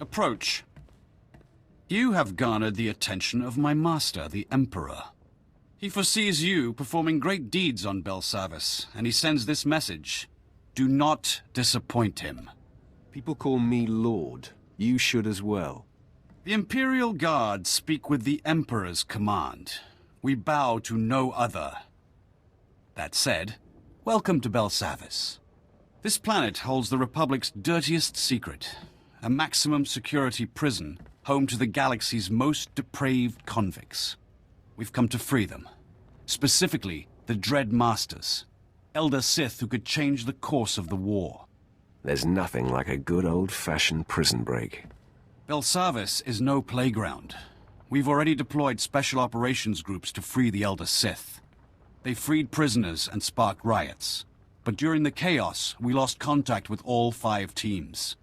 Approach. You have garnered the attention of my master, the Emperor. He foresees you performing great deeds on Belsavis, and he sends this message. Do not disappoint him. People call me Lord. You should as well. The Imperial Guard speak with the Emperor's command. We bow to no other. That said, welcome to Belsavis. This planet holds the Republic's dirtiest secret, a maximum security prison home to the galaxy's most depraved convicts. We've come to free them. Specifically, the Dread Masters, Elder Sith who could change the course of the war. There's nothing like a good old-fashioned prison break. Belsavis is no playground. We've already deployed special operations groups to free the Elder Sith. They freed prisoners and sparked riots. But during the chaos, we lost contact with all 5 teams.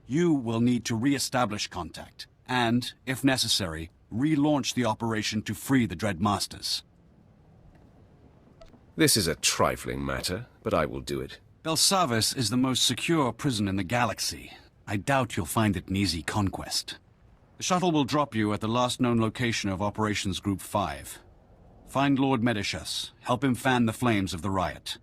You will need to re-establish contact, and, if necessary, relaunch the operation to free the Dread Masters. This is a trifling matter, but I will do it. Belsavis is the most secure prison in the galaxy. I doubt you'll find it an easy conquest. The shuttle will drop you at the last known location of Operations Group 5. Find Lord Medicius. Help him fan the flames of the riot.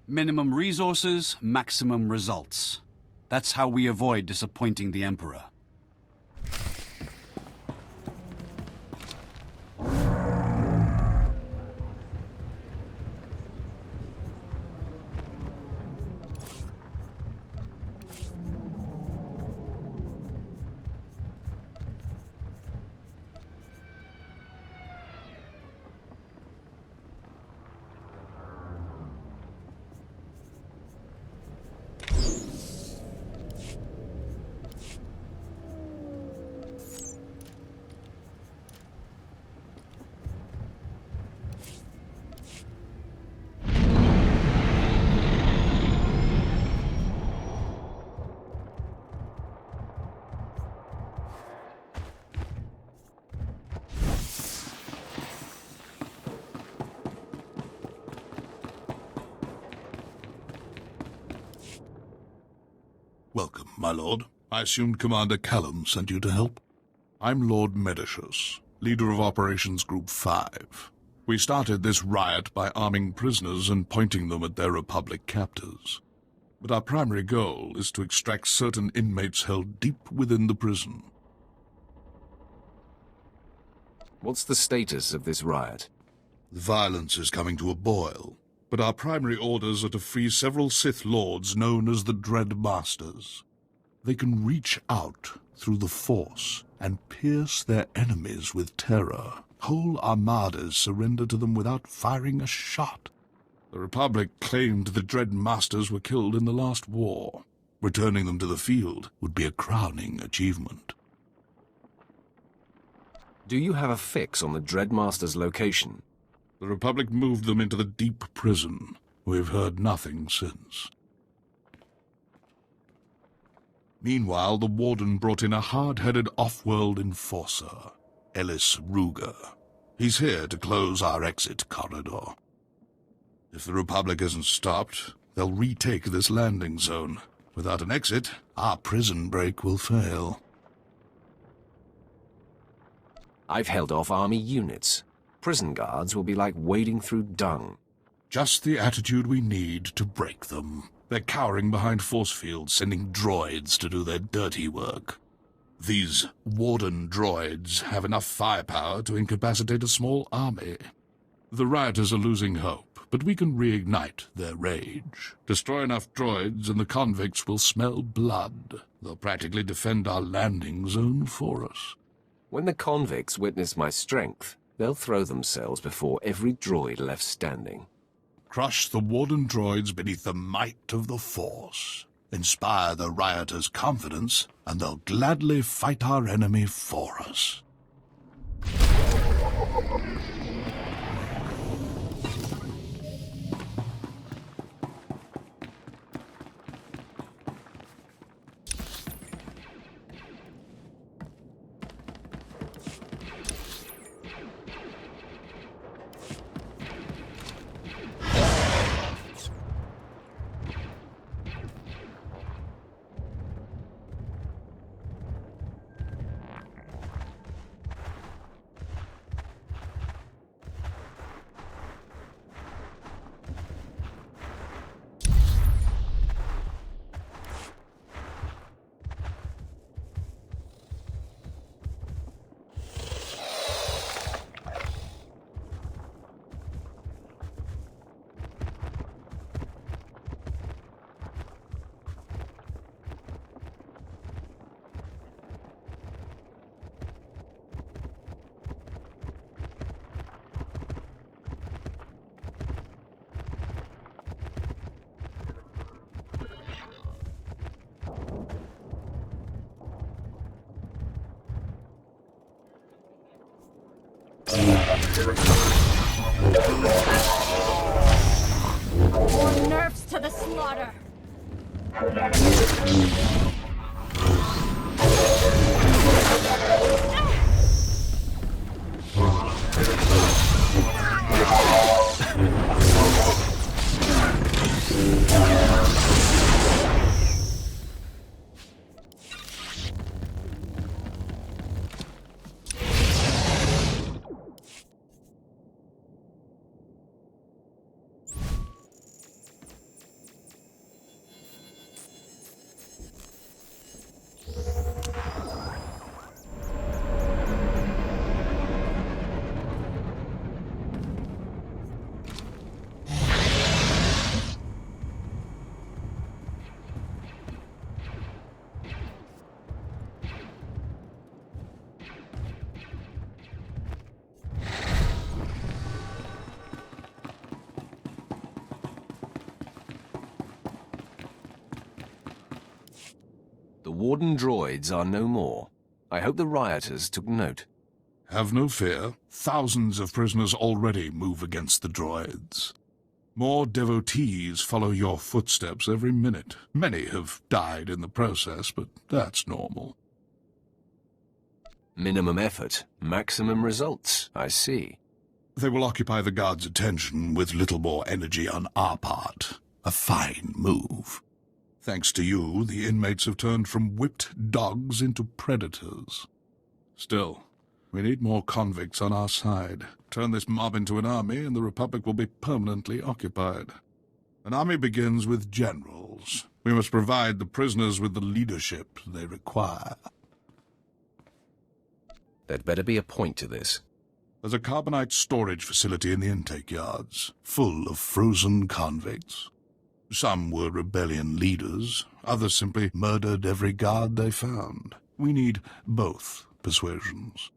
Minimum resources, maximum results. That's how we avoid disappointing the Emperor. Welcome, my lord. I assumed Commander Callum sent you to help. I'm Lord Medicius, leader of Operations Group 5. We started this riot by arming prisoners and pointing them at their Republic captors. But our primary goal is to extract certain inmates held deep within the prison. What's the status of this riot? The violence is coming to a boil, but our primary orders are to free several Sith Lords known as the Dread Masters. They can reach out through the Force and pierce their enemies with terror. Whole armadas surrender to them without firing a shot. The Republic claimed the Dread Masters were killed in the last war. Returning them to the field would be a crowning achievement. Do you have a fix on the Dread Master's location? The Republic moved them into the deep prison. We've heard nothing since. Meanwhile, the Warden brought in a hard-headed off-world enforcer, Ellis Ruger. He's here to close our exit corridor. If the Republic isn't stopped, they'll retake this landing zone. Without an exit, our prison break will fail. I've held off army units. Prison guards will be like wading through dung. Just the attitude we need to break them. They're cowering behind force fields, sending droids to do their dirty work. These Warden droids have enough firepower to incapacitate a small army. The rioters are losing hope, but we can reignite their rage. Destroy enough droids and the convicts will smell blood. They'll practically defend our landing zone for us. When the convicts witness my strength, they'll throw themselves before every droid left standing. Crush the Warden droids beneath the might of the Force. Inspire the rioters' confidence, and they'll gladly fight our enemy for us. More nerfs to the slaughter! The Warden droids are no more. I hope the rioters took note. Have no fear. Thousands of prisoners already move against the droids. More devotees follow your footsteps every minute. Many have died in the process, but that's normal. Minimum effort, maximum results, I see. They will occupy the guards' attention with little more energy on our part. A fine move. Thanks to you, the inmates have turned from whipped dogs into predators. Still, we need more convicts on our side. Turn this mob into an army, and the Republic will be permanently occupied. An army begins with generals. We must provide the prisoners with the leadership they require. There'd better be a point to this. There's a carbonite storage facility in the intake yards, full of frozen convicts. Some were rebellion leaders, others simply murdered every guard they found. We need both persuasions.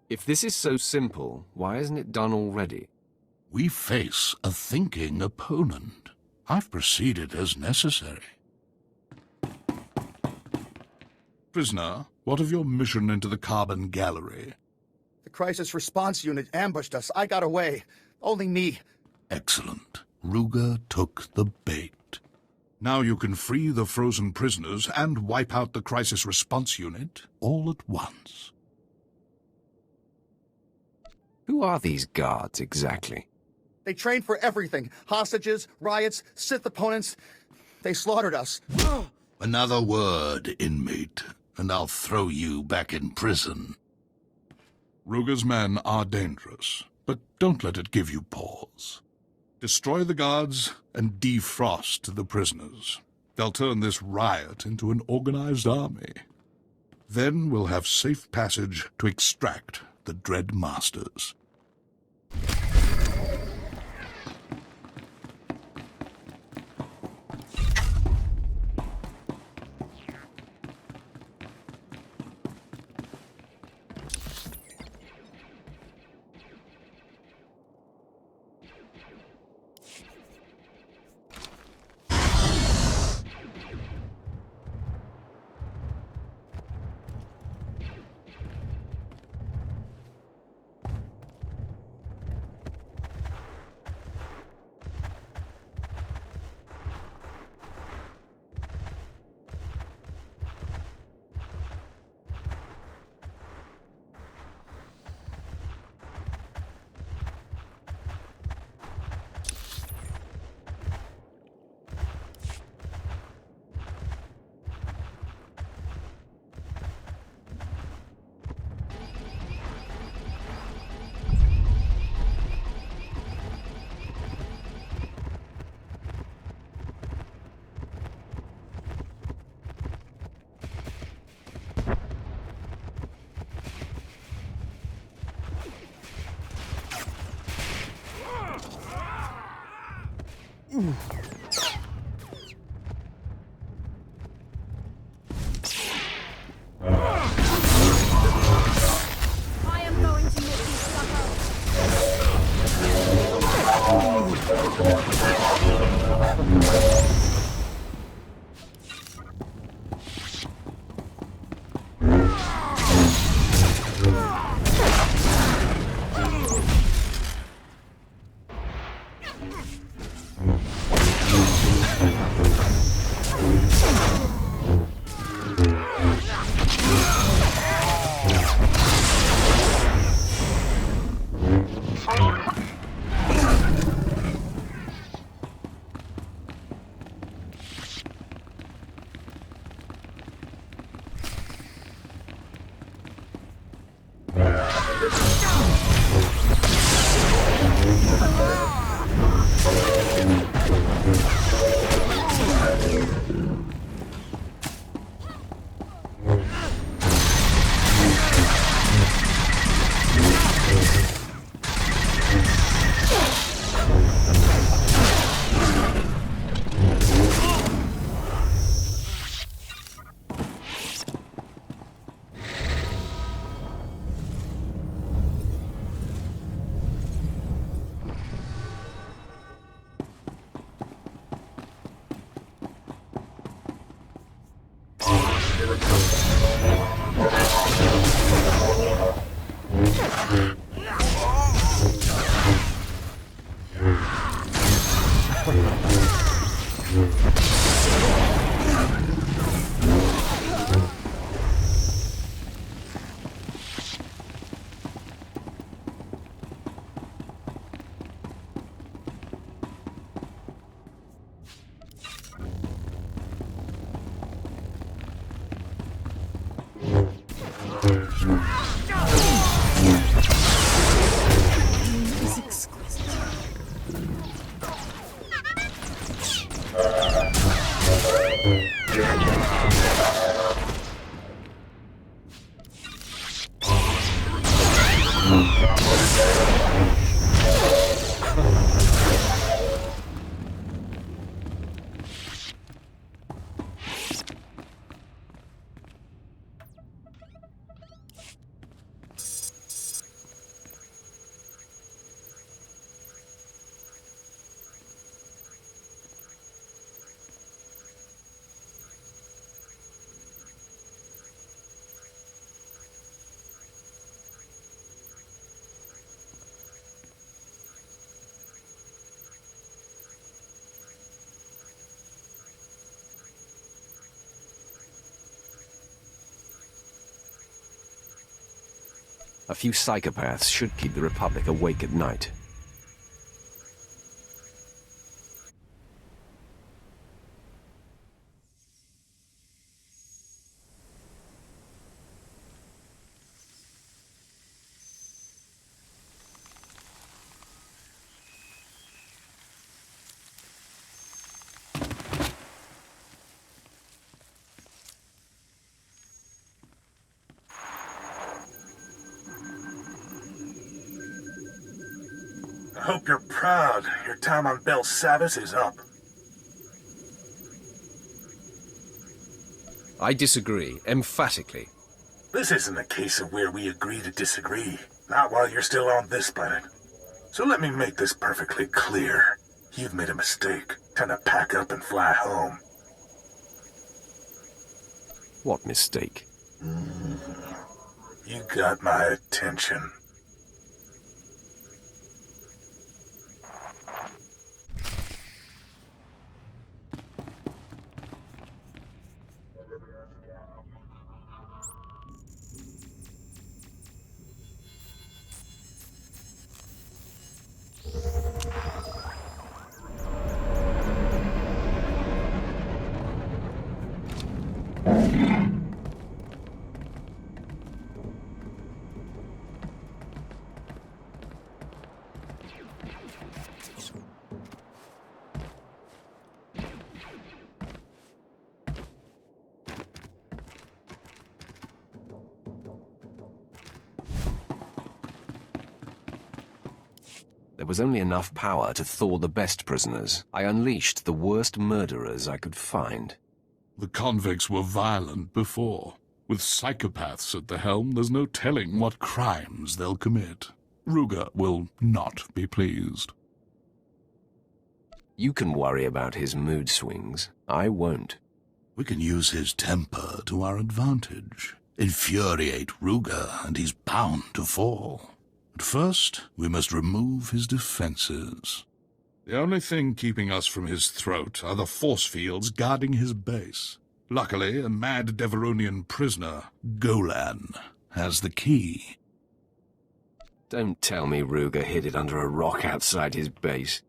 If this is so simple, why isn't it done already? We face a thinking opponent. I've proceeded as necessary. Prisoner, what of your mission into the Carbon Gallery? The crisis response unit ambushed us. I got away. Only me. Excellent. Ruger took the bait. Now you can free the frozen prisoners and wipe out the crisis response unit all at once. Who are these guards, exactly? They trained for everything. Hostages, riots, Sith opponents. They slaughtered us. Another word, inmate, and I'll throw you back in prison. Ruger's men are dangerous, but don't let it give you pause. Destroy the guards and defrost the prisoners. They'll turn this riot into an organized army. Then we'll have safe passage to extract the Dread Masters. I am going to make you suffer. It's exquisite. A few psychopaths should keep the Republic awake at night. I hope you're proud. Your time on Belsavis is up. I disagree, emphatically. This isn't a case of where we agree to disagree. Not while you're still on this planet. So let me make this perfectly clear. You've made a mistake. Time to pack up and fly home. What mistake? You got my attention. There was only enough power to thaw the best prisoners. I unleashed the worst murderers I could find. The convicts were violent before. With psychopaths at the helm, there's no telling what crimes they'll commit. Ruger will not be pleased. You can worry about his mood swings. I won't. We can use his temper to our advantage. Infuriate Ruger, and he's bound to fall. But first, we must remove his defenses. The only thing keeping us from his throat are the force fields guarding his base. Luckily, a mad Deveronian prisoner, Golan, has the key. Don't tell me Ruger hid it under a rock outside his base.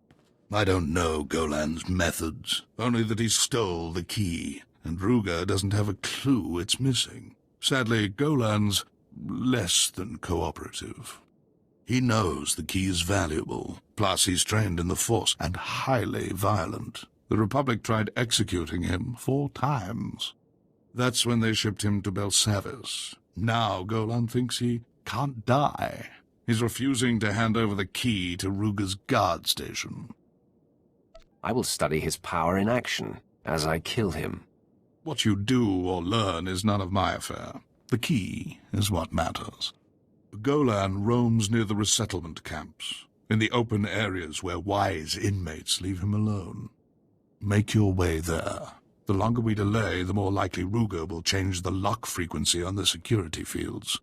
I don't know Golan's methods, only that he stole the key, and Ruger doesn't have a clue it's missing. Sadly, Golan's less than cooperative. He knows the key is valuable, plus he's trained in the Force and highly violent. The Republic tried executing him 4 times. That's when they shipped him to Belsavis. Now Golan thinks he can't die. He's refusing to hand over the key to Ruger's guard station. I will study his power in action as I kill him. What you do or learn is none of my affair. The key is what matters. Golan roams near the resettlement camps, in the open areas where wise inmates leave him alone. Make your way there. The longer we delay, the more likely Ruger will change the lock frequency on the security fields.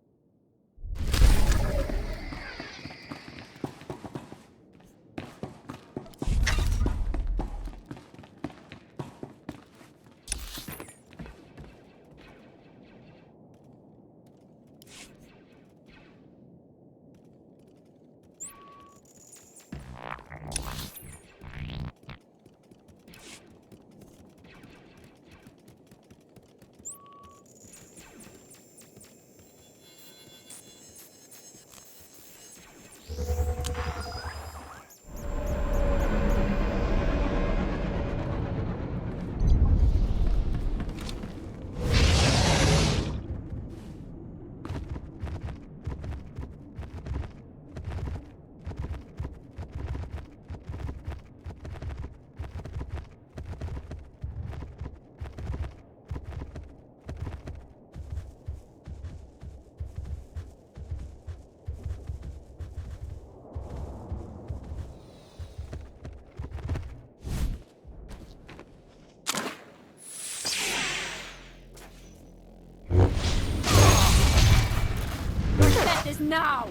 now!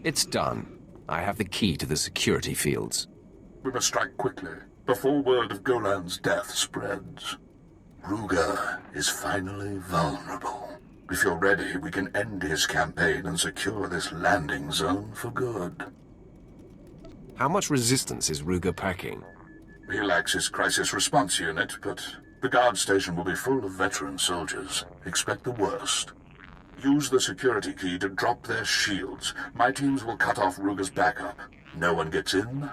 It's done. I have the key to the security fields. We must strike quickly, before word of Golan's death spreads. Ruger is finally vulnerable. If you're ready, we can end his campaign and secure this landing zone for good. How much resistance is Ruger packing? He lacks his crisis response unit, but the guard station will be full of veteran soldiers. Expect the worst. Use the security key to drop their shields. My teams will cut off Ruger's backup. No one gets in,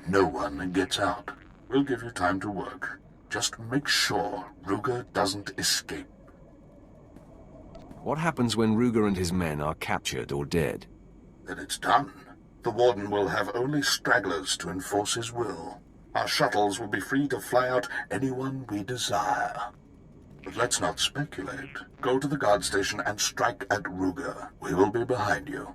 no one gets out. We'll give you time to work. Just make sure Ruger doesn't escape. What happens when Ruger and his men are captured or dead? Then it's done. The Warden will have only stragglers to enforce his will. Our shuttles will be free to fly out anyone we desire. But let's not speculate. Go to the guard station and strike at Ruger. We will be behind you.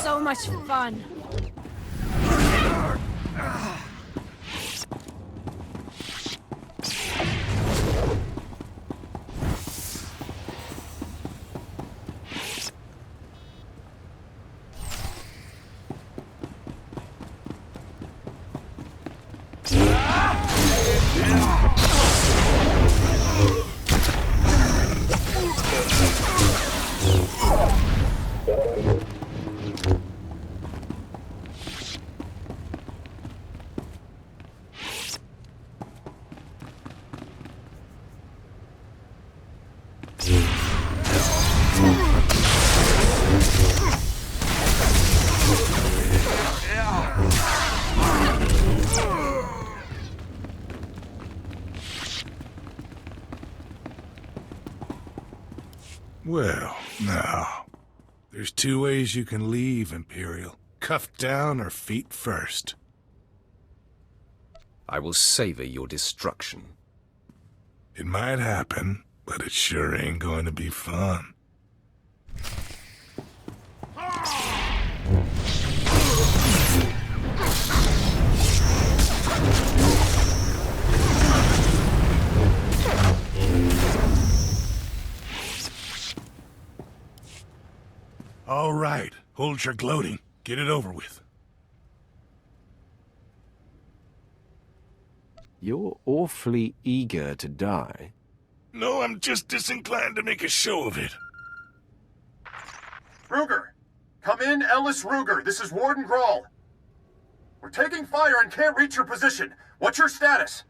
So much fun. Well, now, there's two ways you can leave, Imperial. Cuffed down or feet first. I will savor your destruction. It might happen, but it sure ain't going to be fun. All right, hold your gloating. Get it over with. You're awfully eager to die. No, I'm just disinclined to make a show of it. Ruger! Come in, Ellis Ruger. This is Warden Grawl. We're taking fire and can't reach your position. What's your status?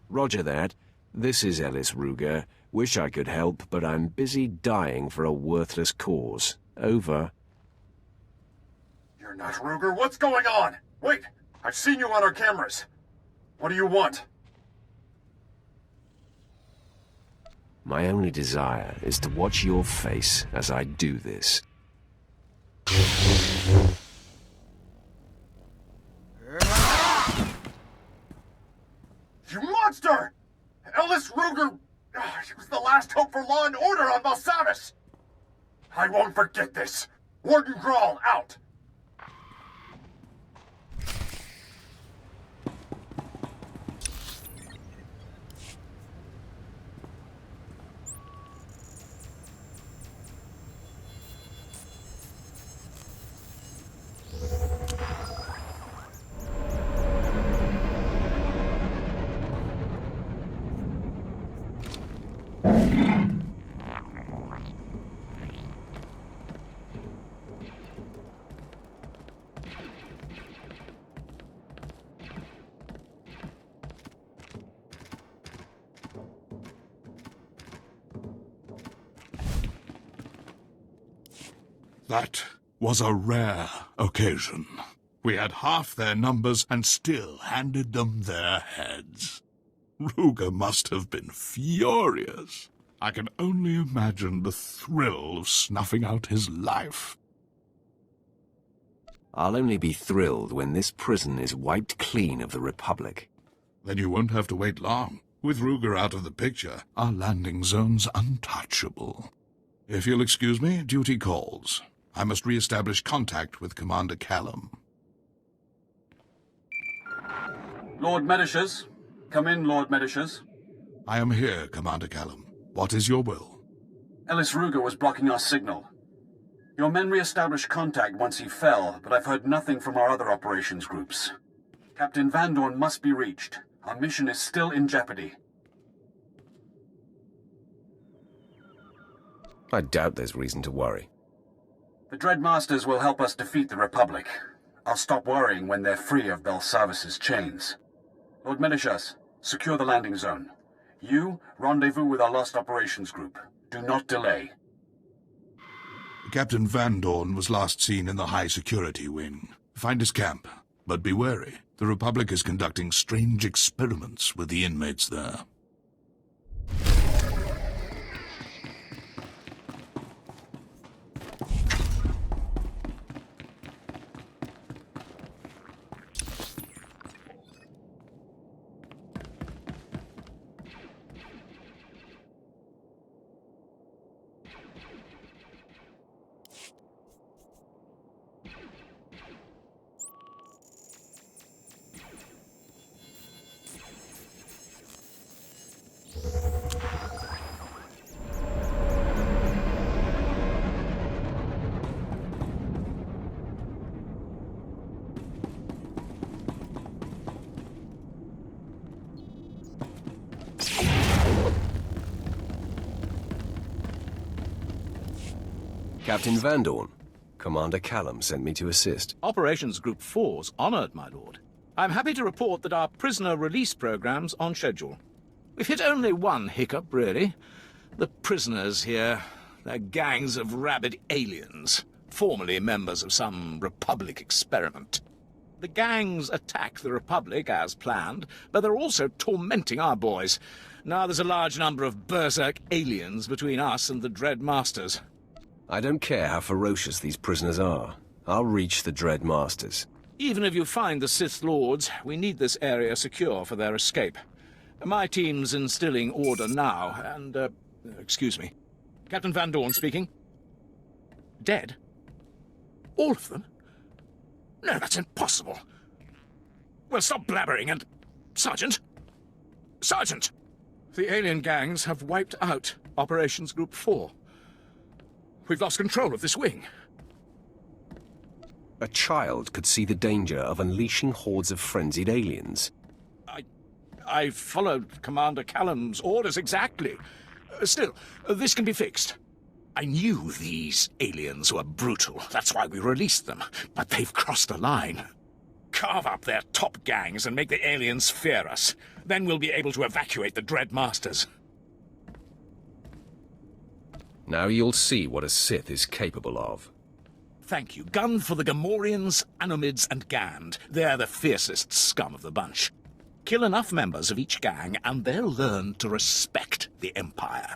Roger that. This is Ellis Ruger. Wish I could help, but I'm busy dying for a worthless cause. Over. You're not Ruger. What's going on? Wait! I've seen you on our cameras. What do you want? My only desire is to watch your face as I do this. You monster! Ellis Ruger! She was the last hope for law and order on Belsavis! I won't forget this! Warden Grawl, out! That was a rare occasion. We had half their numbers and still handed them their heads. Ruger must have been furious. I can only imagine the thrill of snuffing out his life. I'll only be thrilled when this prison is wiped clean of the Republic. Then you won't have to wait long. With Ruger out of the picture, our landing zone's untouchable. If you'll excuse me, duty calls. I must re-establish contact with Commander Callum. Lord Medishers. Come in, Lord Medishers. I am here, Commander Callum. What is your will? Ellis Ruger was blocking our signal. Your men re-established contact once he fell, but I've heard nothing from our other operations groups. Captain Van Dorn must be reached. Our mission is still in jeopardy. I doubt there's reason to worry. The Dreadmasters will help us defeat the Republic. I'll stop worrying when they're free of Belsavis' chains. Lord Medishas, secure the landing zone. You, rendezvous with our lost operations group. Do not delay. Captain Van Dorn was last seen in the high security wing. Find his camp, but be wary. The Republic is conducting strange experiments with the inmates there. Captain Van Dorn. Commander Callum sent me to assist. Operations Group 4's honored, my lord. I'm happy to report that our prisoner release program's on schedule. We've hit only one hiccup, really. The prisoners here, they're gangs of rabid aliens, formerly members of some Republic experiment. The gangs attack the Republic as planned, but they're also tormenting our boys. Now there's a large number of berserk aliens between us and the Dreadmasters. I don't care how ferocious these prisoners are. I'll reach the Dread Masters. Even if you find the Sith Lords, we need this area secure for their escape. My team's instilling order now, and, excuse me. Captain Van Dorn speaking. Dead? All of them? No, that's impossible. Well, stop blabbering and... Sergeant! Sergeant! The alien gangs have wiped out Operations Group 4. We've lost control of this wing. A child could see the danger of unleashing hordes of frenzied aliens. I followed Commander Callum's orders exactly. Still, this can be fixed. I knew these aliens were brutal. That's why we released them. But they've crossed the line. Carve up their top gangs and make the aliens fear us. Then we'll be able to evacuate the Dread Masters. Now you'll see what a Sith is capable of. Thank you. Gun for the Gamorreans, Anomids, and Gand. They're the fiercest scum of the bunch. Kill enough members of each gang, and they'll learn to respect the Empire.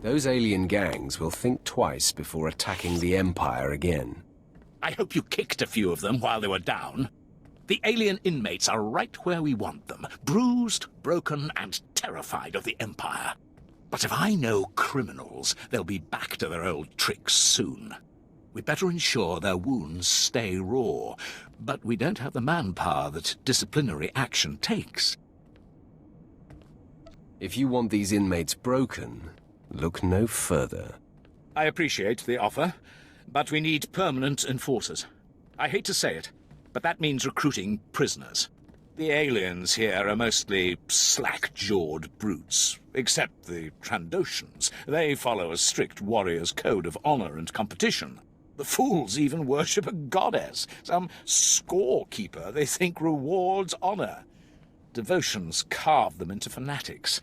Those alien gangs will think twice before attacking the Empire again. I hope you kicked a few of them while they were down. The alien inmates are right where we want them, bruised, broken, and terrified of the Empire. But if I know criminals, they'll be back to their old tricks soon. We better ensure their wounds stay raw, but we don't have the manpower that disciplinary action takes. If you want these inmates broken, look no further. I appreciate the offer, but we need permanent enforcers. I hate to say it, but that means recruiting prisoners. The aliens here are mostly slack-jawed brutes, except the Trandoshans. They follow a strict warrior's code of honor and competition. The fools even worship a goddess, some scorekeeper they think rewards honor. Devotions carve them into fanatics.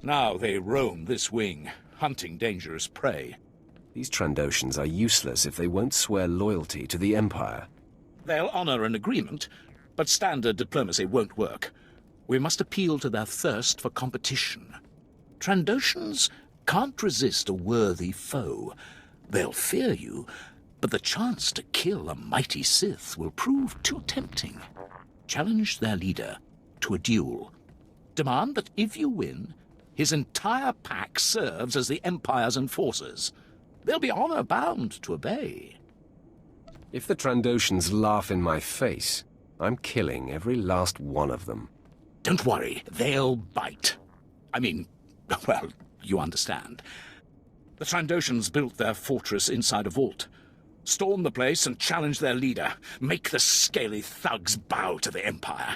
Now they roam this wing, hunting dangerous prey. These Trandoshans are useless if they won't swear loyalty to the Empire. They'll honor an agreement, but standard diplomacy won't work. We must appeal to their thirst for competition. Trandoshans can't resist a worthy foe. They'll fear you, but the chance to kill a mighty Sith will prove too tempting. Challenge their leader to a duel. Demand that if you win, his entire pack serves as the Empire's enforcers. They'll be honor-bound to obey. If the Trandoshans laugh in my face, I'm killing every last one of them. Don't worry, they'll bite. I mean, well, you understand. The Trandoshans built their fortress inside a vault. Storm the place and challenge their leader. Make the scaly thugs bow to the Empire.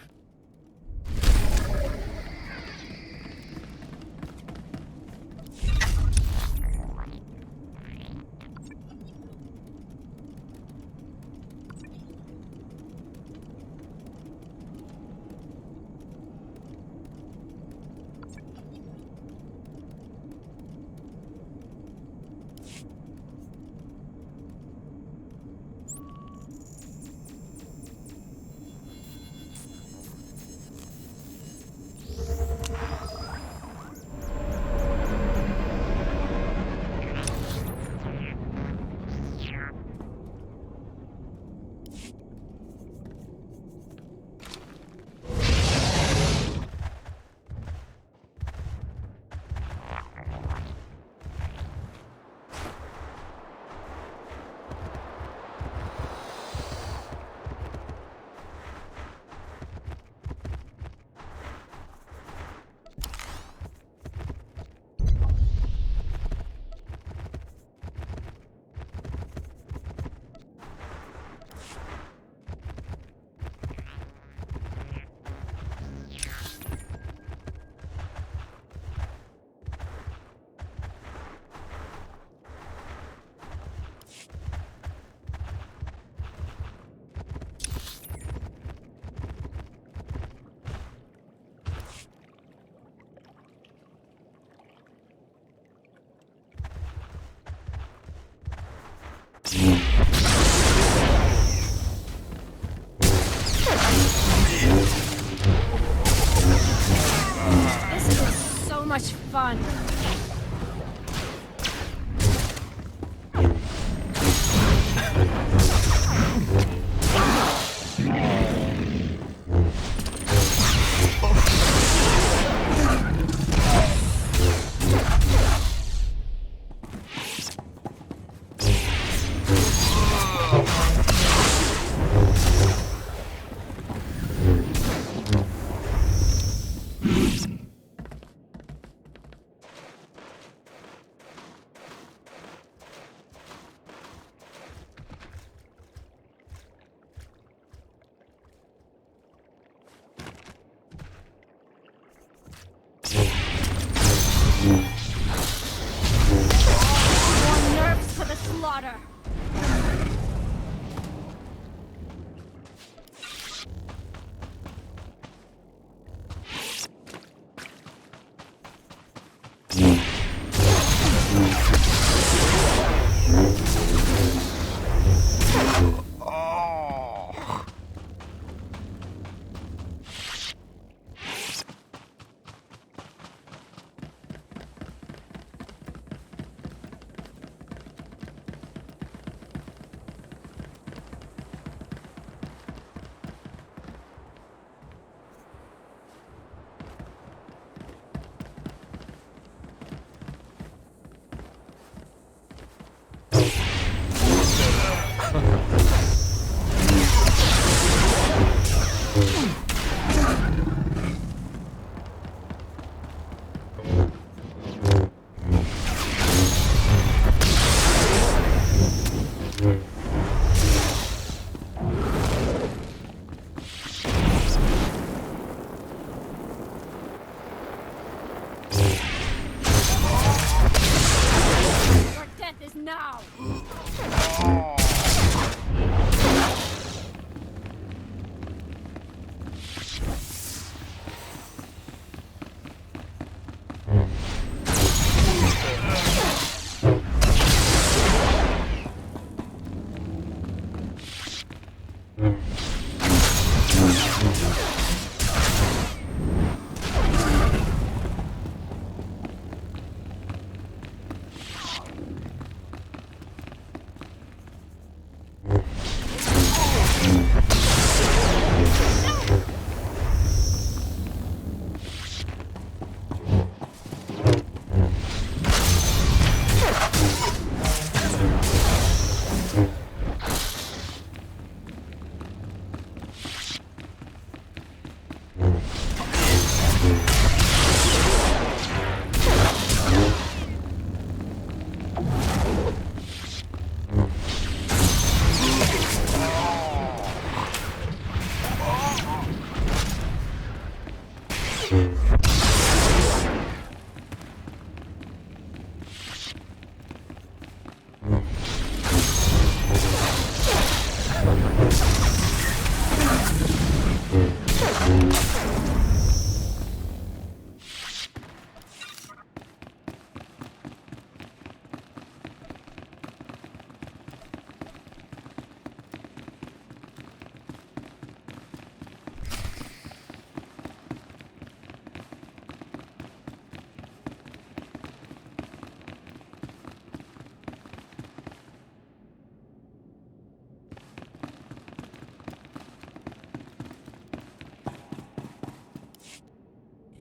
This was so much fun. now!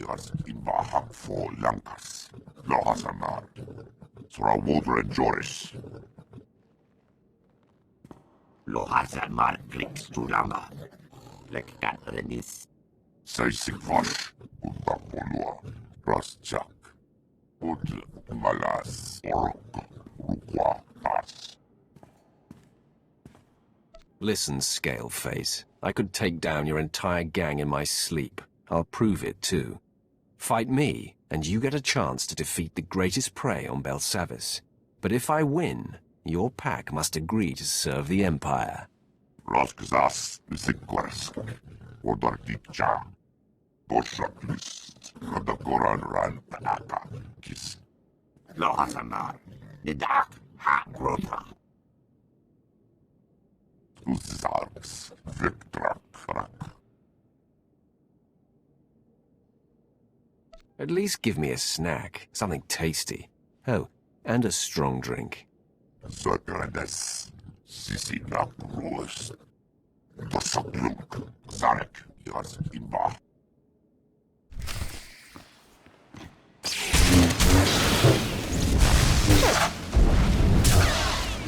Jas invahak for lankas. Lohasamar. Sora wodre joris. Lohasamar clicks to lama. Lek katrenis. Seisik vash. Unta polua. Rasjak. Ud malas. Orok. Rukwa pas. Listen, Scaleface. I could take down your entire gang in my sleep. I'll prove it, too. Fight me, and you get a chance to defeat the greatest prey on Belsavis. But if I win, your pack must agree to serve the Empire. Raskzas Sikwarsk. Odartikcha. Boshaklis. Radakoran ran Panaka. Kis. Lohasamar. Nidak. Ha grota. Uzarks. Victrak. Rak. At least give me a snack, something tasty. Oh, and a strong drink. Zagrades. Sisinak Ruas. Dosaklunk. Zarek. Yas Imba.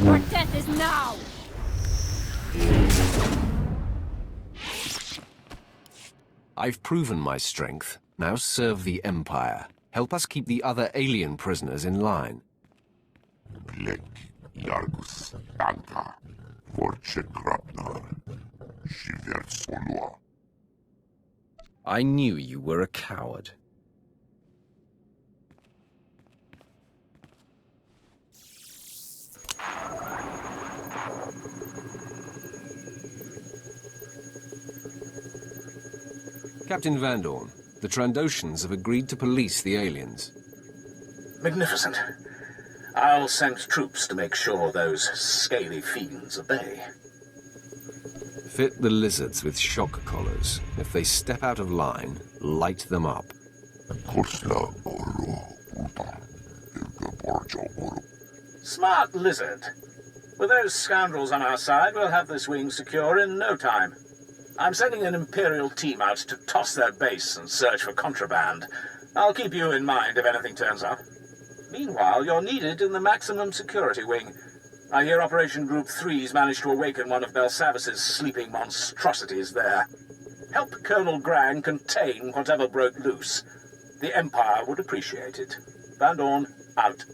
Your death is now! I've proven my strength. Now serve the Empire. Help us keep the other alien prisoners in line. Blek. Yargus. Anka. Vorchek Rapnar. Shiverts Olua. I knew you were a coward. Captain Van Dorn, the Trandoshans have agreed to police the aliens. Magnificent. I'll send troops to make sure those scaly fiends obey. Fit the lizards with shock collars. If they step out of line, light them up. Kursla Oro. Uta. Ilga Borjo Oro. Smart lizard. With those scoundrels on our side, we'll have this wing secure in no time. I'm sending an Imperial team out to toss their base and search for contraband. I'll keep you in mind if anything turns up. Meanwhile, you're needed in the maximum security wing. I hear Operation Group 3's managed to awaken one of Belsavis's sleeping monstrosities there. Help Colonel Grang contain whatever broke loose. The Empire would appreciate it. Van Dorn, out.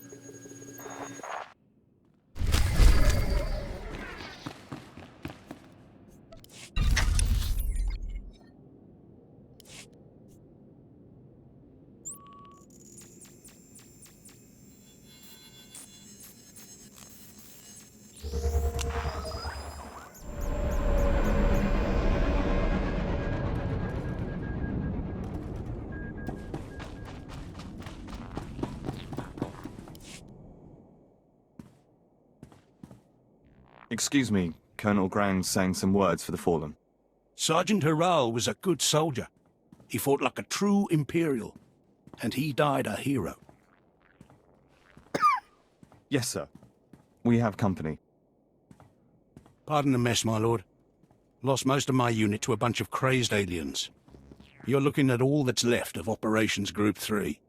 Excuse me, Colonel Ground's saying some words for the fallen. Sergeant Harral was a good soldier. He fought like a true Imperial, and he died a hero. Yes, sir. We have company. Pardon the mess, my lord. Lost most of my unit to a bunch of crazed aliens. You're looking at all that's left of Operations Group 3.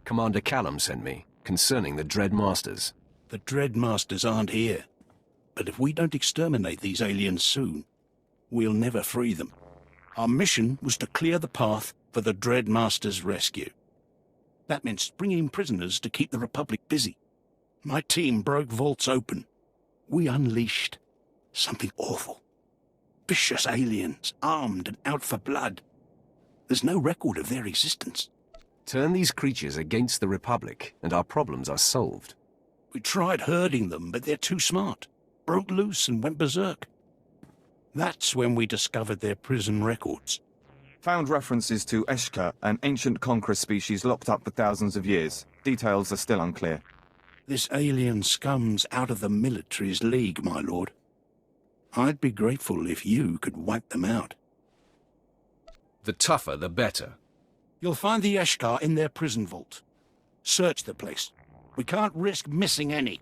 Commander Callum sent me, concerning the Dread Masters. The Dread Masters aren't here. But if we don't exterminate these aliens soon, we'll never free them. Our mission was to clear the path for the Dread Masters' rescue. That meant bringing prisoners to keep the Republic busy. My team broke vaults open. We unleashed something awful. Vicious aliens, armed and out for blood. There's no record of their existence. Turn these creatures against the Republic, and our problems are solved. We tried herding them, but they're too smart. Broke loose and went berserk. That's when we discovered their prison records. Found references to Eshka, an ancient conqueror species locked up for thousands of years. Details are still unclear. This alien scum's out of the military's league, my lord. I'd be grateful if you could wipe them out. The tougher, the better. You'll find the Eshkar in their prison vault. Search the place. We can't risk missing any.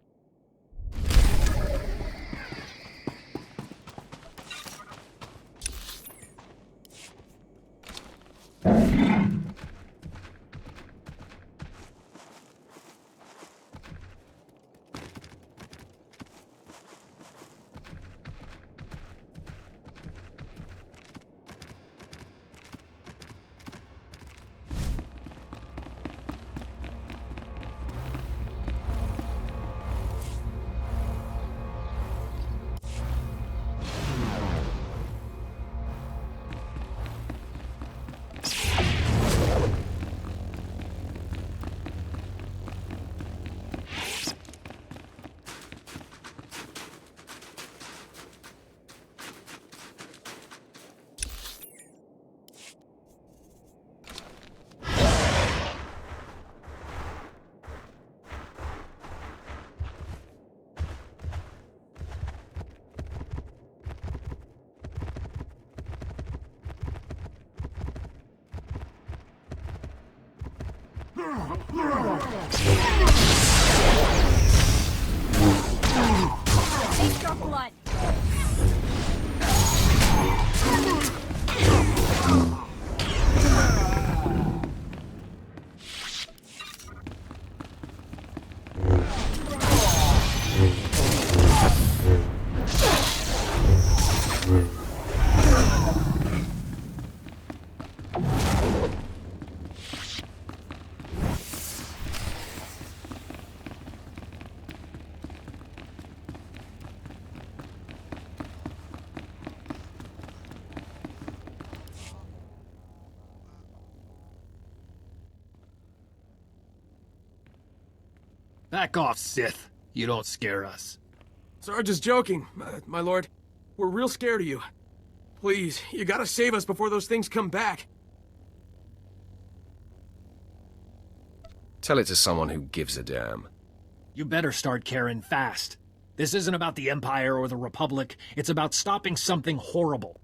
Taste your blood. Back off, Sith. You don't scare us. Sarge is joking, my lord. We're real scared of you. Please, you gotta save us before those things come back. Tell it to someone who gives a damn. You better start caring fast. This isn't about the Empire or the Republic. It's about stopping something horrible.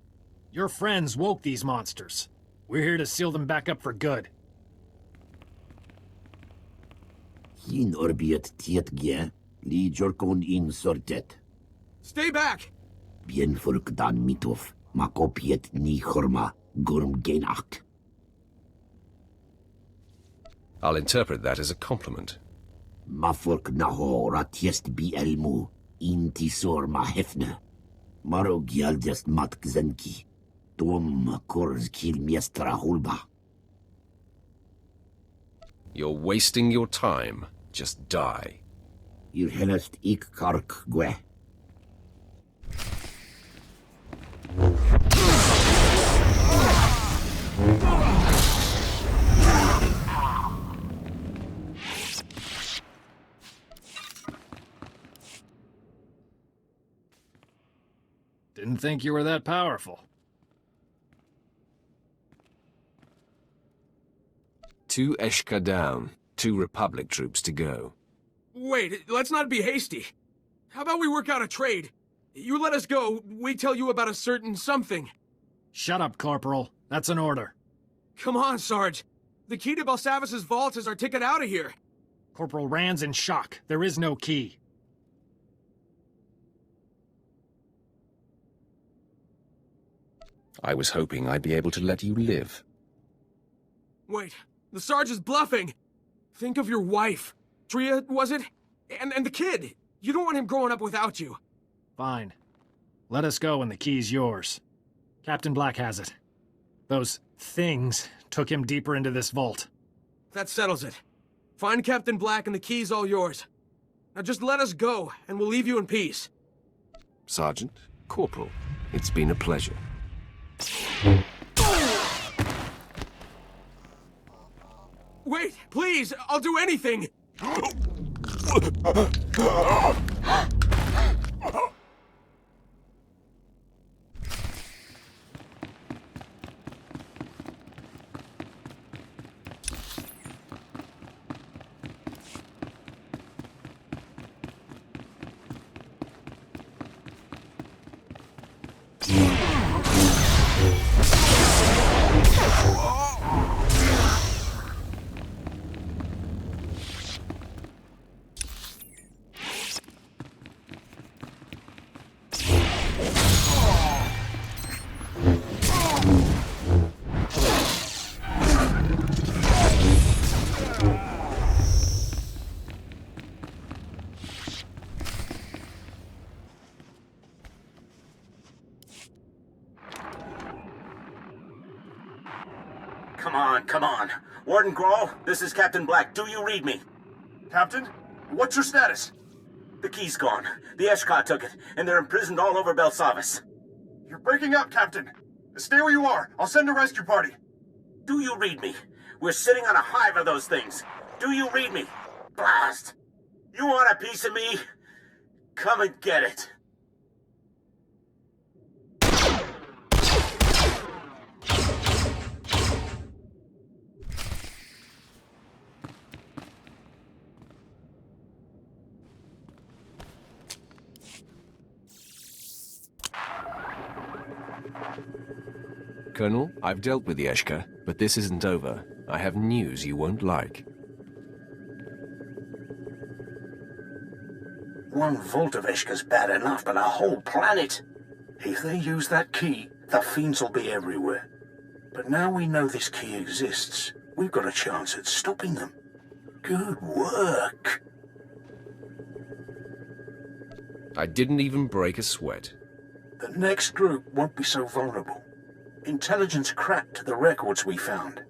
Your friends woke these monsters. We're here to seal them back up for good. Hin orbiet tietgie, li jorkon in sortet. Stay back! Bien furkdan mitov, makopiet ni horma, gurm genach. I'll interpret that as a compliment. Mafurk naho ratiest bi elmu, intisor ma hefne. Maro gialdest mat gzenki. Tom kors kil miestra hulba. You're wasting your time. Just die. Ir helest ik kark gwe. Didn't think you were that powerful. 2 Eshka down. 2 Republic troops to go. Wait, let's not be hasty. How about we work out a trade? You let us go, we tell you about a certain something. Shut up, Corporal. That's an order. Come on, Sarge. The key to Belsavis' vault is our ticket out of here. Corporal Rand's in shock. There is no key. I was hoping I'd be able to let you live. Wait, the Sarge is bluffing. Think of your wife. Tria, was it? And the kid. You don't want him growing up without you. Fine. Let us go and the key's yours. Captain Black has it. Those things took him deeper into this vault. That settles it. Find Captain Black and the key's all yours. Now just let us go, and we'll leave you in peace. Sergeant, Corporal, it's been a pleasure. Wait, please! I'll do anything! Come on. Warden Grawl, this is Captain Black. Do you read me? Captain, what's your status? The key's gone. The Eshkar took it, and they're imprisoned all over Belsavis. You're breaking up, Captain. Stay where you are. I'll send a rescue party. Do you read me? We're sitting on a hive of those things. Do you read me? Blast! You want a piece of me? Come and get it. Colonel, I've dealt with the Eshkar, but this isn't over. I have news you won't like. One vault of Eshkar's bad enough, but a whole planet. If they use that key, the fiends will be everywhere. But now we know this key exists, we've got a chance at stopping them. Good work. I didn't even break a sweat. The next group won't be so vulnerable. Intelligence cracked the records we found.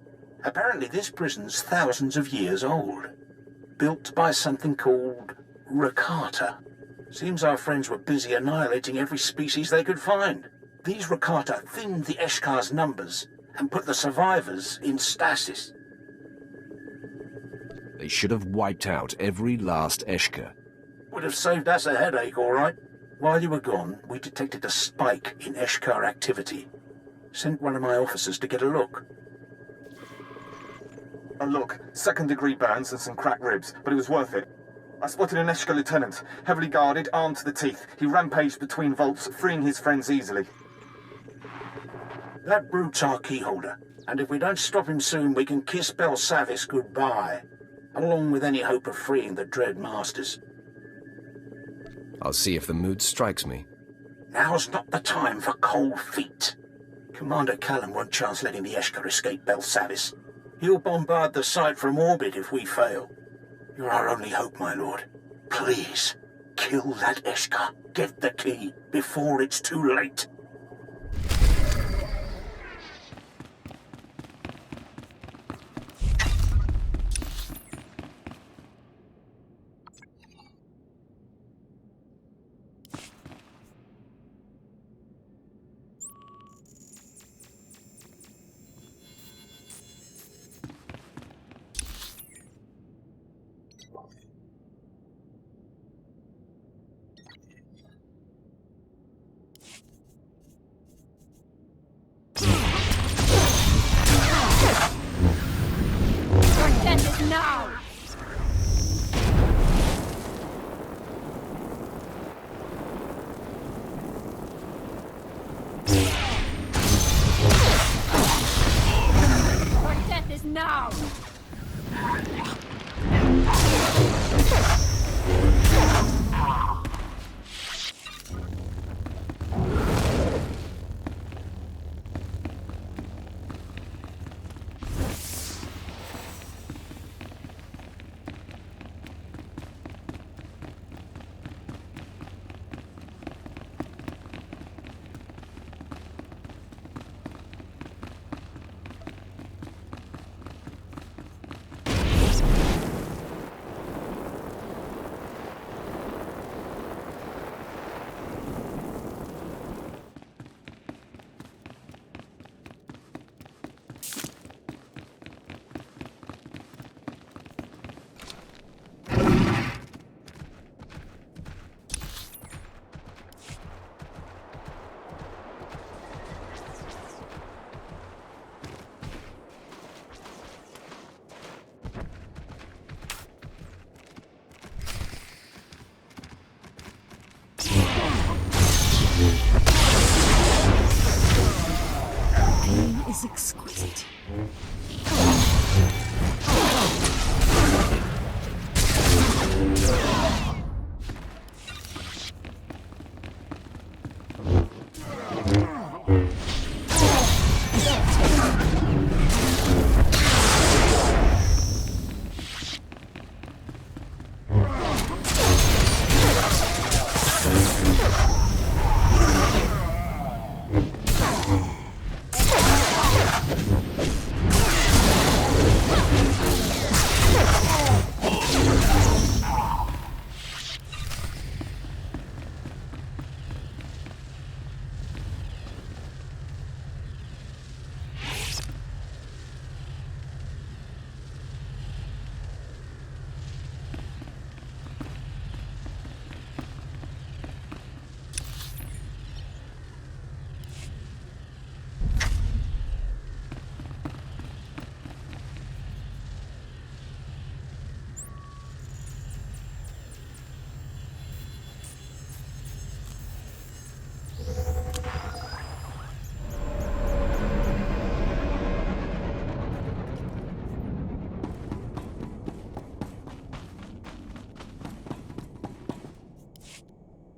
Apparently this prison's thousands of years old. Built by something called Rakata. Seems our friends were busy annihilating every species they could find. These Rakata thinned the Eshkar's numbers and put the survivors in stasis. They should have wiped out every last Eshkar. Would have saved us a headache, all right. While you were gone, we detected a spike in Eshkar activity. Sent one of my officers to get a look. And look, second-degree burns and some cracked ribs, but it was worth it. I spotted an Eshkar lieutenant, heavily guarded, armed to the teeth. He rampaged between vaults, freeing his friends easily. That brute's our keyholder, and if we don't stop him soon, we can kiss Belsavis goodbye, along with any hope of freeing the Dread Masters. I'll see if the mood strikes me. Now's not the time for cold feet. Commander Callum won't chance letting the Eshkar escape Belsavis. He'll bombard the site from orbit if we fail. You're our only hope, my lord. Please, kill that Eshkar. Get the key before it's too late.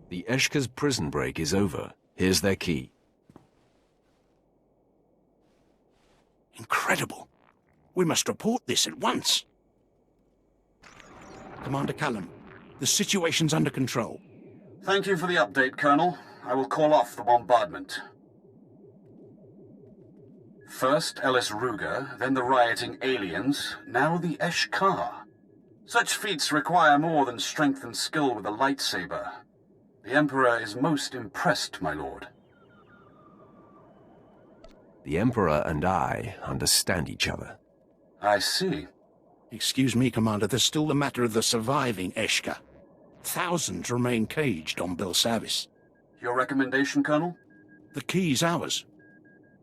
The Eshka's prison break is over. Here's their key. Incredible. We must report this at once. Commander Callum, the situation's under control. Thank you for the update, Colonel. I will call off the bombardment. First Ellis Ruger, then the rioting aliens, now the Eshkar. Such feats require more than strength and skill with a lightsaber. The Emperor is most impressed, my lord. The Emperor and I understand each other. I see. Excuse me, Commander, there's still the matter of the surviving Eshka. Thousands remain caged on Belsavis. Your recommendation, Colonel? The key's ours.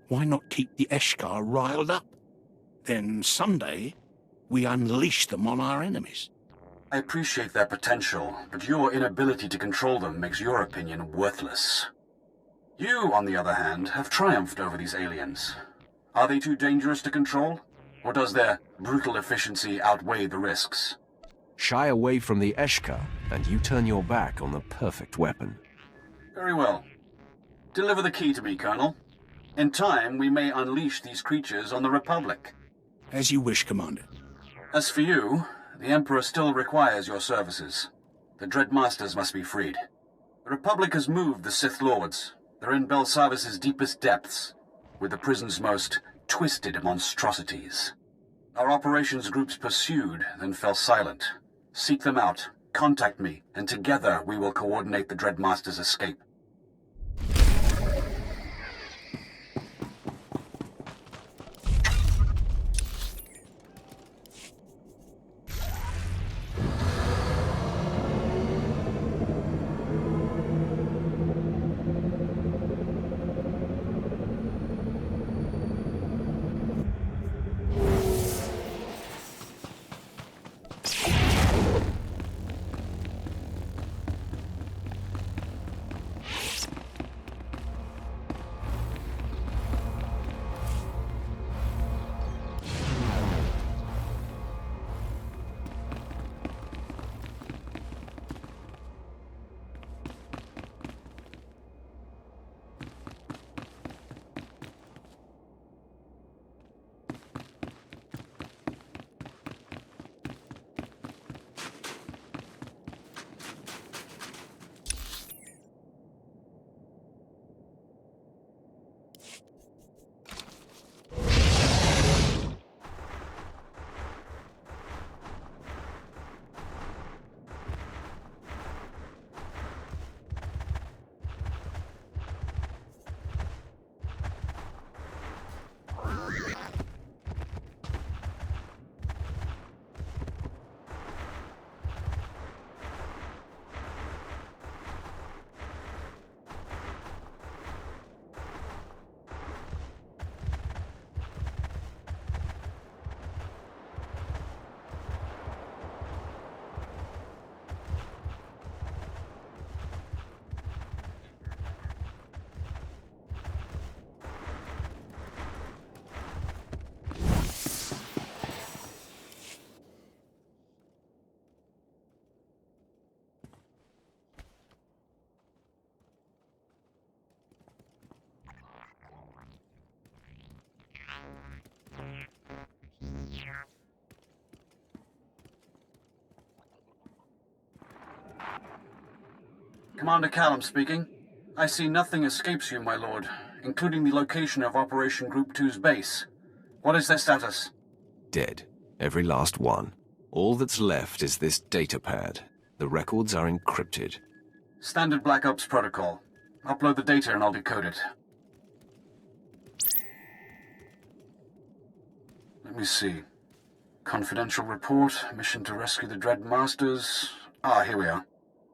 Why not keep the Eshkar riled up? Then someday, we unleash them on our enemies. I appreciate their potential, but your inability to control them makes your opinion worthless. You, on the other hand, have triumphed over these aliens. Are they too dangerous to control? Or does their brutal efficiency outweigh the risks? Shy away from the Eshka, and you turn your back on the perfect weapon. Very well. Deliver the key to me, Colonel. In time, we may unleash these creatures on the Republic. As you wish, Commander. As for you, the Emperor still requires your services. The Dread Masters must be freed. The Republic has moved the Sith Lords. They're in Belsavis' deepest depths, with the prison's most twisted monstrosities. Our operations groups pursued, then fell silent. Seek them out, contact me, and together we will coordinate the Dread Master's escape. Commander Callum speaking. I see nothing escapes you, my lord, including the location of Operation Group 2's base. What is their status? Dead. Every last one. All that's left is this data pad. The records are encrypted. Standard Black Ops protocol. Upload the data and I'll decode it. Let me see. Confidential report, mission to rescue the Dread Masters. Here we are.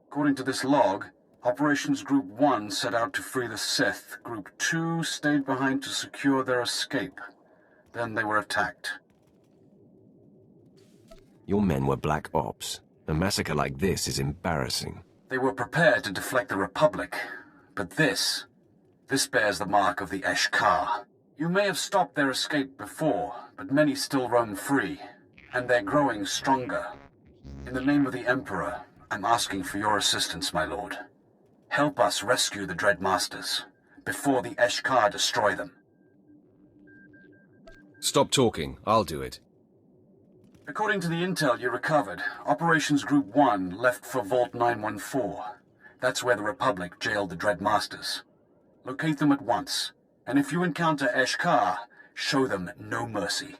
According to this log, Operations Group 1 set out to free the Sith. Group 2 stayed behind to secure their escape. Then they were attacked. Your men were Black Ops. A massacre like this is embarrassing. They were prepared to deflect the Republic. But this bears the mark of the Eshkar. You may have stopped their escape before, but many still roam free. And they're growing stronger. In the name of the Emperor, I'm asking for your assistance, my lord. Help us rescue the Dread Masters, before the Eshkar destroy them. Stop talking. I'll do it. According to the intel you recovered, Operations Group 1 left for Vault 914. That's where the Republic jailed the Dread Masters. Locate them at once, and if you encounter Eshkar, show them no mercy.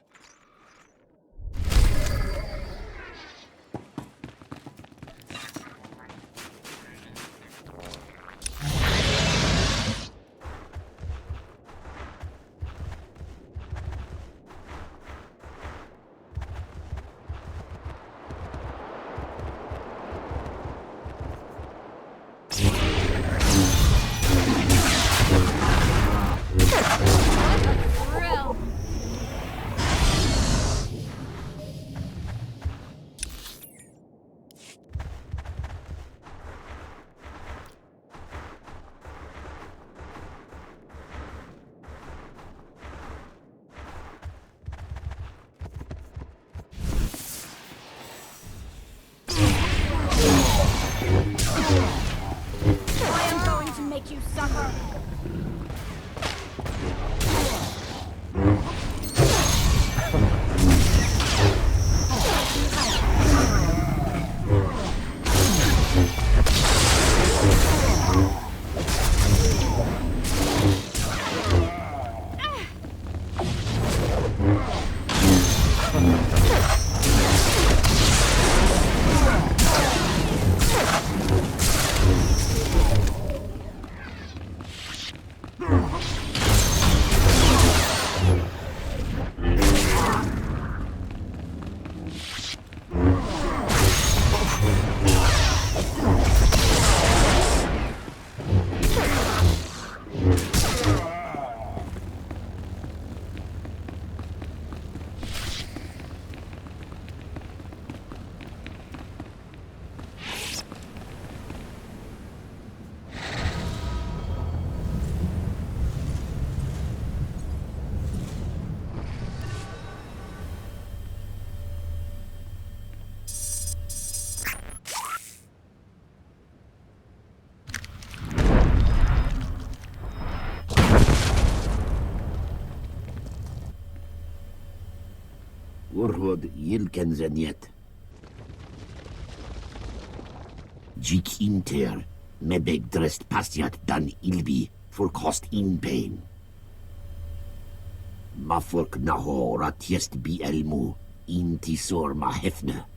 Thrill. I am going to make you suffer. Urhod yilken zeniet. Jik inter, mebeg drest pastiat dan ilbi, for cost in pain. Mafurk naho ratiest bi elmu, intisor ma hefne.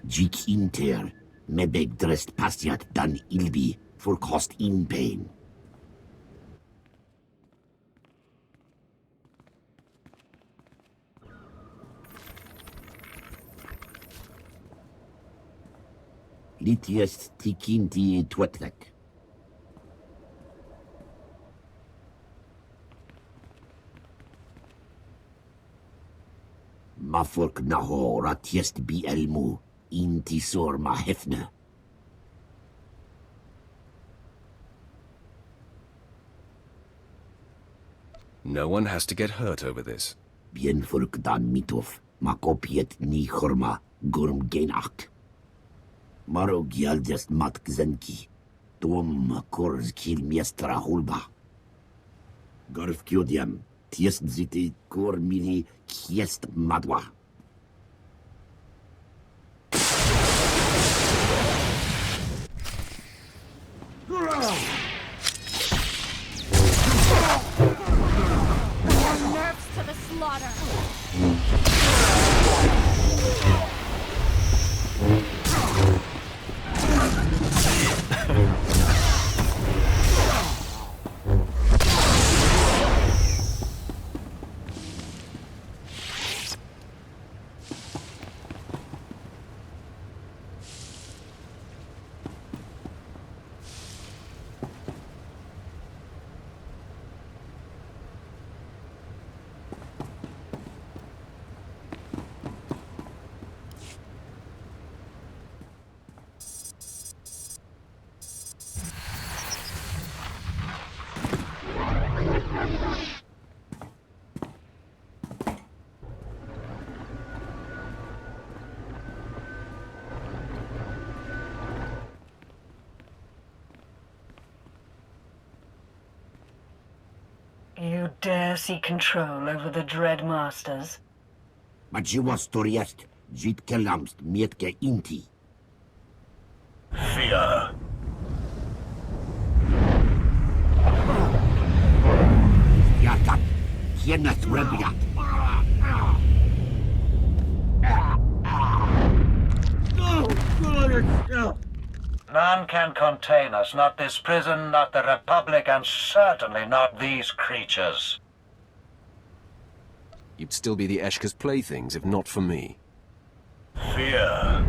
Jik inter, mebeg drest pasiat dan ilbi, for cost in pain. Litiest tikinti twetlek. Mafork naho ratiest bi elmu, intisor ma hefne. No one has to get hurt over this. Bien fork dan mitov, makopiet ni chorma, gurm genach. Maro gialdest mat gzenki, tom korz kil miestra hulba. Garf kiodiam, tiest ziti kor mili kiest madwa. More nerfs to the slaughter. You dare seek control over the Dread Masters? Majiwa storiest, jit kelamst mietke inti. Fear. Yatat, kienet rebiat. None can contain us, not this prison, not the Republic, and certainly not these creatures. You'd still be the Eshka's playthings if not for me. Fear.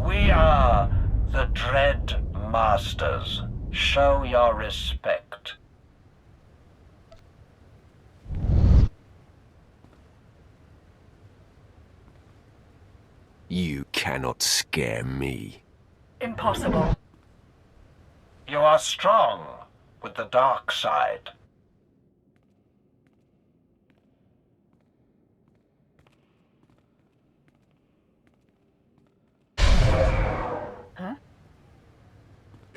We are the Dread Masters. Show your respect. You cannot scare me. Impossible. You are strong with the dark side. Huh?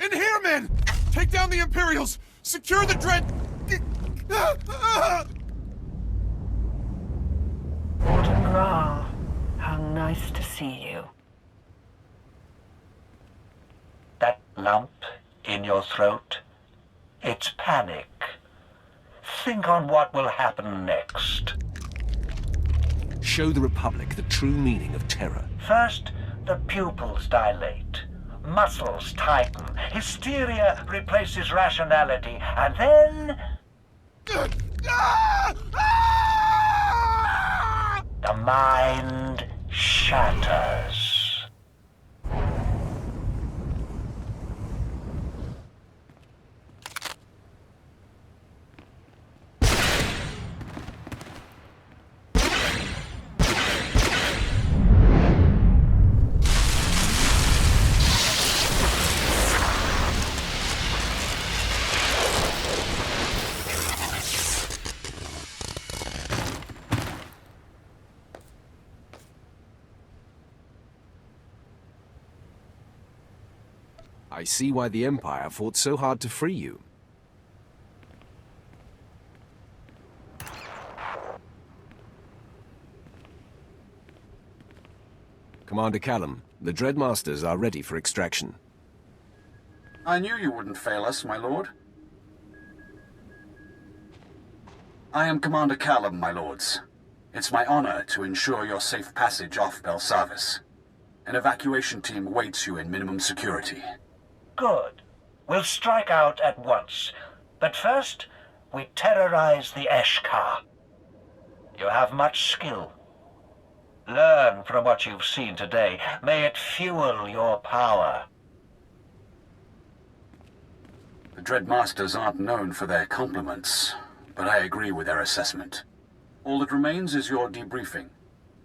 In here, men! Take down the Imperials! Secure the Dread... Warden Graal, how nice to see you. That lump in your throat, it's panic. Think on what will happen next. Show the Republic the true meaning of terror. First, the pupils dilate, muscles tighten, hysteria replaces rationality, and then... the mind shatters. I see why the Empire fought so hard to free you. Commander Callum, the Dreadmasters are ready for extraction. I knew you wouldn't fail us, my lord. I am Commander Callum, my lords. It's my honor to ensure your safe passage off Belsavis. An evacuation team waits you in minimum security. Good. We'll strike out at once. But first, we terrorize the Eshkar. You have much skill. Learn from what you've seen today. May it fuel your power. The Dreadmasters aren't known for their compliments, but I agree with their assessment. All that remains is your debriefing.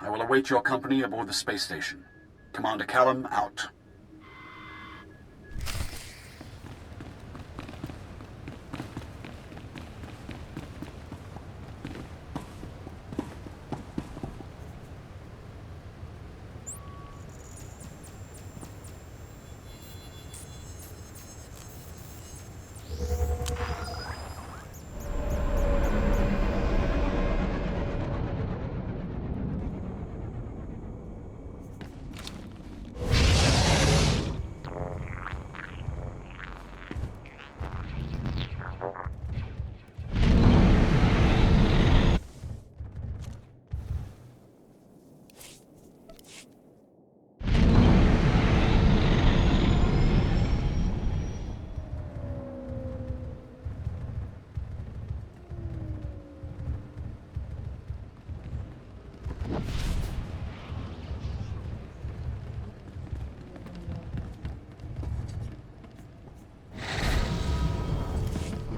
I will await your company aboard the space station. Commander Callum, out.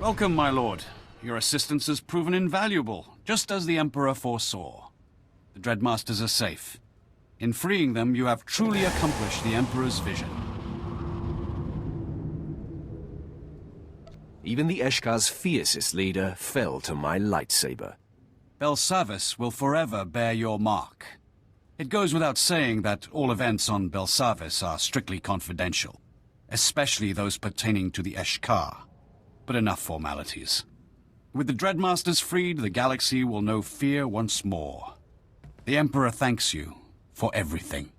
Welcome, my lord. Your assistance has proven invaluable, just as the Emperor foresaw. The Dreadmasters are safe. In freeing them, you have truly accomplished the Emperor's vision. Even the Eshkar's fiercest leader fell to my lightsaber. Belsavis will forever bear your mark. It goes without saying that all events on Belsavis are strictly confidential, especially those pertaining to the Eshkar. But enough formalities. With the Dreadmasters freed, the galaxy will know fear once more. The Emperor thanks you for everything.